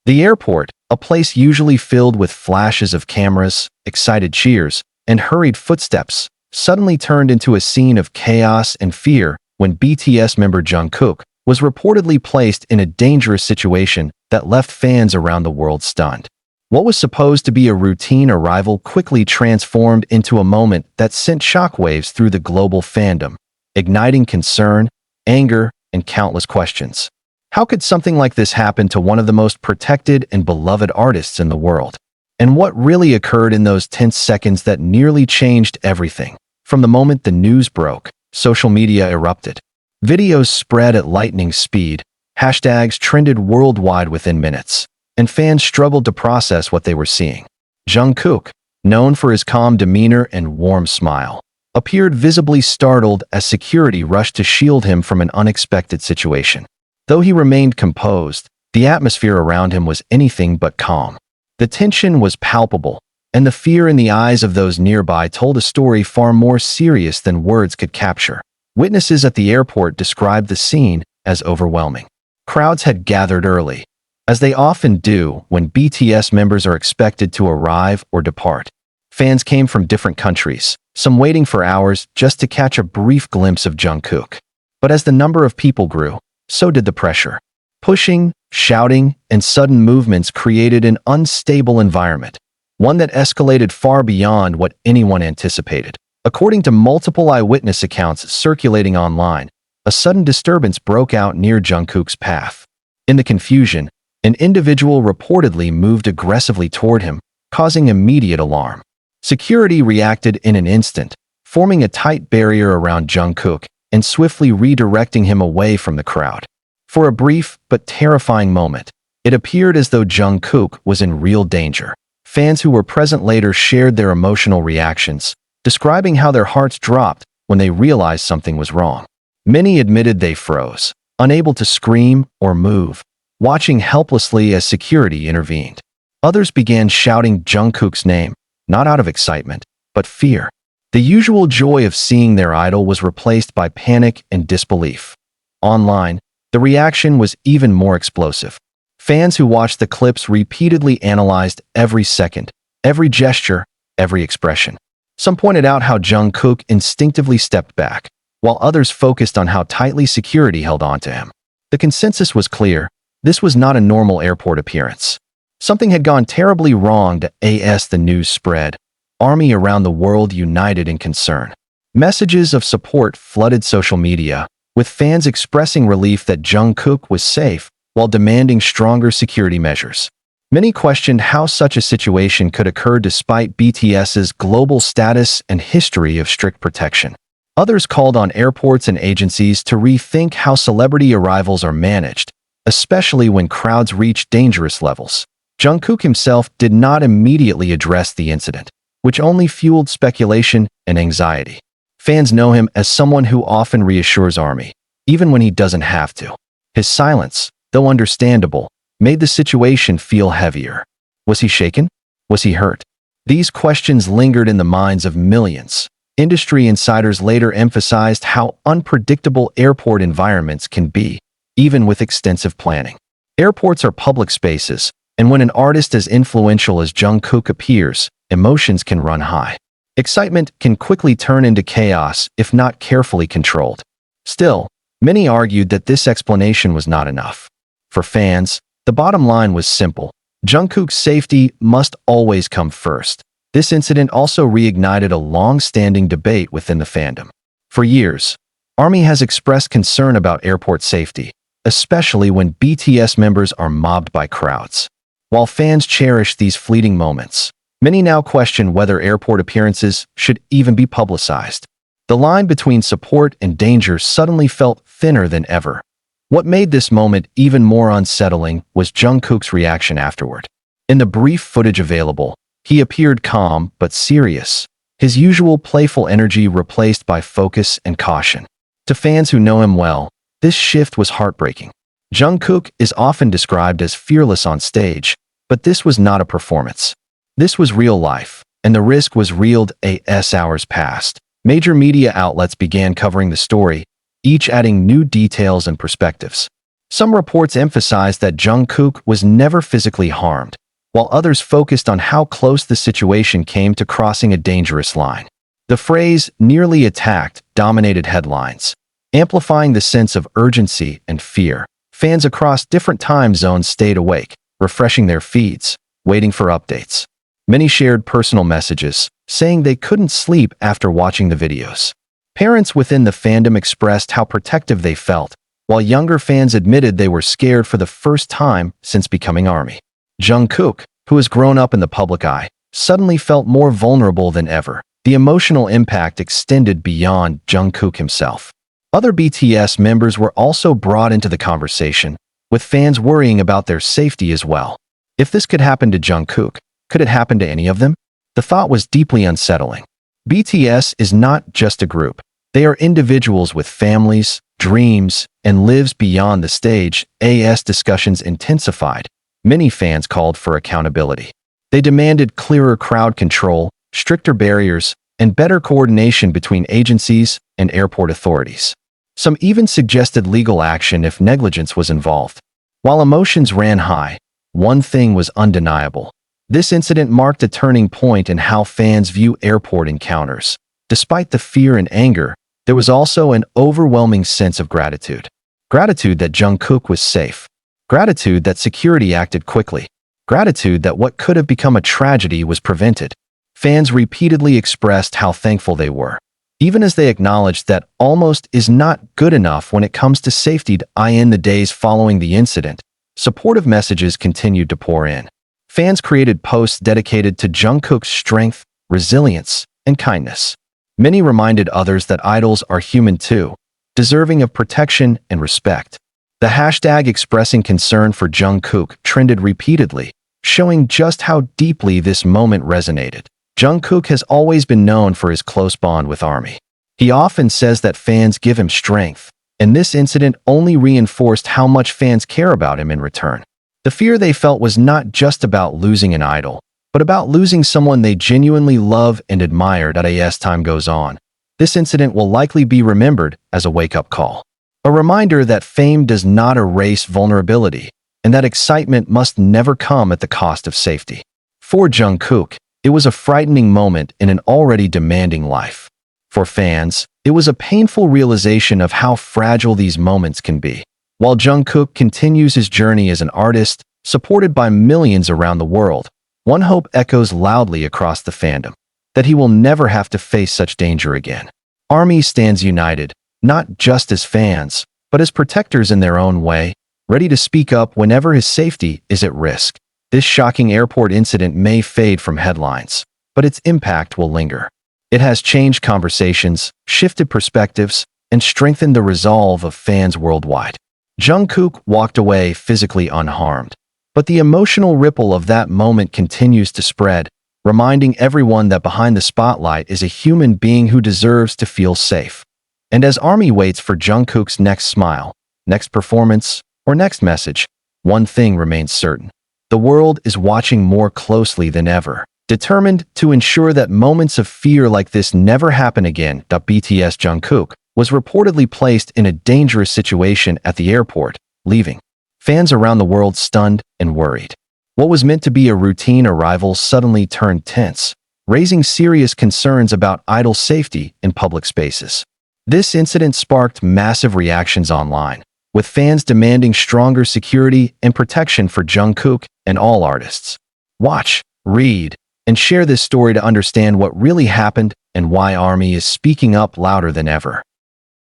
The airport, a place usually filled with flashes of cameras, excited cheers, and hurried footsteps, suddenly turned into a scene of chaos and fear when BTS member Jungkook was reportedly placed in a dangerous situation that left fans around the world stunned. What was supposed to be a routine arrival quickly transformed into a moment that sent shockwaves through the global fandom, igniting concern, anger, and countless questions. How could something like this happen to one of the most protected and beloved artists in the world? And what really occurred in those tense seconds that nearly changed everything? From the moment the news broke, social media erupted. Videos spread at lightning speed, hashtags trended worldwide within minutes, and fans struggled to process what they were seeing. Jungkook, known for his calm demeanor and warm smile, appeared visibly startled as security rushed to shield him from an unexpected situation. Though he remained composed, the atmosphere around him was anything but calm. The tension was palpable, and the fear in the eyes of those nearby told a story far more serious than words could capture. Witnesses at the airport described the scene as overwhelming. Crowds had gathered early, as they often do when BTS members are expected to arrive or depart. Fans came from different countries, some waiting for hours just to catch a brief glimpse of Jungkook. But as the number of people grew, so did the pressure. Pushing, shouting, and sudden movements created an unstable environment, one that escalated far beyond what anyone anticipated. According to multiple eyewitness accounts circulating online, a sudden disturbance broke out near Jungkook's path. In the confusion, an individual reportedly moved aggressively toward him, causing immediate alarm. Security reacted in an instant, forming a tight barrier around Jungkook and swiftly redirecting him away from the crowd. For a brief but terrifying moment, it appeared as though Jungkook was in real danger. Fans who were present later shared their emotional reactions, describing how their hearts dropped when they realized something was wrong. Many admitted they froze, unable to scream or move, watching helplessly as security intervened. Others began shouting Jungkook's name, not out of excitement, but fear. The usual joy of seeing their idol was replaced by panic and disbelief. Online, the reaction was even more explosive. Fans who watched the clips repeatedly analyzed every second, every gesture, every expression. Some pointed out how Jungkook instinctively stepped back, while others focused on how tightly security held on to him. The consensus was clear: this was not a normal airport appearance. Something had gone terribly wrong. As the news spread, army around the world united in concern. Messages of support flooded social media, with fans expressing relief that Jungkook was safe while demanding stronger security measures. Many questioned how such a situation could occur despite BTS's global status and history of strict protection. Others called on airports and agencies to rethink how celebrity arrivals are managed, especially when crowds reach dangerous levels. Jungkook himself did not immediately address the incident, which only fueled speculation and anxiety. Fans know him as someone who often reassures ARMY, even when he doesn't have to. His silence, though understandable, made the situation feel heavier. Was he shaken? Was he hurt? These questions lingered in the minds of millions. Industry insiders later emphasized how unpredictable airport environments can be, even with extensive planning. Airports are public spaces, and when an artist as influential as Jungkook appears, emotions can run high. Excitement can quickly turn into chaos if not carefully controlled. Still, many argued that this explanation was not enough. For fans, the bottom line was simple: Jungkook's safety must always come first. This incident also reignited a long-standing debate within the fandom. For years, ARMY has expressed concern about airport safety, especially when BTS members are mobbed by crowds. While fans cherish these fleeting moments, many now question whether airport appearances should even be publicized. The line between support and danger suddenly felt thinner than ever. What made this moment even more unsettling was Jungkook's reaction afterward. In the brief footage available, he appeared calm but serious, his usual playful energy replaced by focus and caution. To fans who know him well, this shift was heartbreaking. Jungkook is often described as fearless on stage, but this was not a performance. This was real life, and the risk was real. As hours passed, major media outlets began covering the story, each adding new details and perspectives. Some reports emphasized that Jungkook was never physically harmed, while others focused on how close the situation came to crossing a dangerous line. The phrase "nearly attacked" dominated headlines, amplifying the sense of urgency and fear. Fans across different time zones stayed awake, refreshing their feeds, waiting for updates. Many shared personal messages, saying they couldn't sleep after watching the videos. Parents within the fandom expressed how protective they felt, while younger fans admitted they were scared for the first time since becoming ARMY. Jungkook, who has grown up in the public eye, suddenly felt more vulnerable than ever. The emotional impact extended beyond Jungkook himself. Other BTS members were also brought into the conversation, with fans worrying about their safety as well. If this could happen to Jungkook, could it happen to any of them? The thought was deeply unsettling. BTS is not just a group. They are individuals with families, dreams, and lives beyond the stage. As discussions intensified, many fans called for accountability. They demanded clearer crowd control, stricter barriers, and better coordination between agencies and airport authorities. Some even suggested legal action if negligence was involved. While emotions ran high, one thing was undeniable. This incident marked a turning point in how fans view airport encounters. Despite the fear and anger, there was also an overwhelming sense of gratitude. Gratitude that Jungkook was safe. Gratitude that security acted quickly. Gratitude that what could have become a tragedy was prevented. Fans repeatedly expressed how thankful they were, even as they acknowledged that almost is not good enough when it comes to safety. In the days following the incident, supportive messages continued to pour in. Fans created posts dedicated to Jungkook's strength, resilience, and kindness. Many reminded others that idols are human too, deserving of protection and respect. The hashtag expressing concern for Jungkook trended repeatedly, showing just how deeply this moment resonated. Jungkook has always been known for his close bond with ARMY. He often says that fans give him strength, and this incident only reinforced how much fans care about him in return. The fear they felt was not just about losing an idol, but about losing someone they genuinely love and admired. As time goes on, this incident will likely be remembered as a wake-up call. A reminder that fame does not erase vulnerability, and that excitement must never come at the cost of safety. For Jungkook, it was a frightening moment in an already demanding life. For fans, it was a painful realization of how fragile these moments can be. While Jungkook continues his journey as an artist, supported by millions around the world, one hope echoes loudly across the fandom: that he will never have to face such danger again. ARMY stands united, not just as fans, but as protectors in their own way, ready to speak up whenever his safety is at risk. This shocking airport incident may fade from headlines, but its impact will linger. It has changed conversations, shifted perspectives, and strengthened the resolve of fans worldwide. Jungkook walked away physically unharmed, but the emotional ripple of that moment continues to spread, reminding everyone that behind the spotlight is a human being who deserves to feel safe. And as ARMY waits for Jungkook's next smile, next performance, or next message, one thing remains certain: the world is watching more closely than ever, determined to ensure that moments of fear like this never happen again. BTS Jungkook was reportedly placed in a dangerous situation at the airport, leaving fans around the world stunned and worried. What was meant to be a routine arrival suddenly turned tense, raising serious concerns about idol safety in public spaces. This incident sparked massive reactions online, with fans demanding stronger security and protection for Jungkook and all artists. Watch, read, and share this story to understand what really happened and why ARMY is speaking up louder than ever.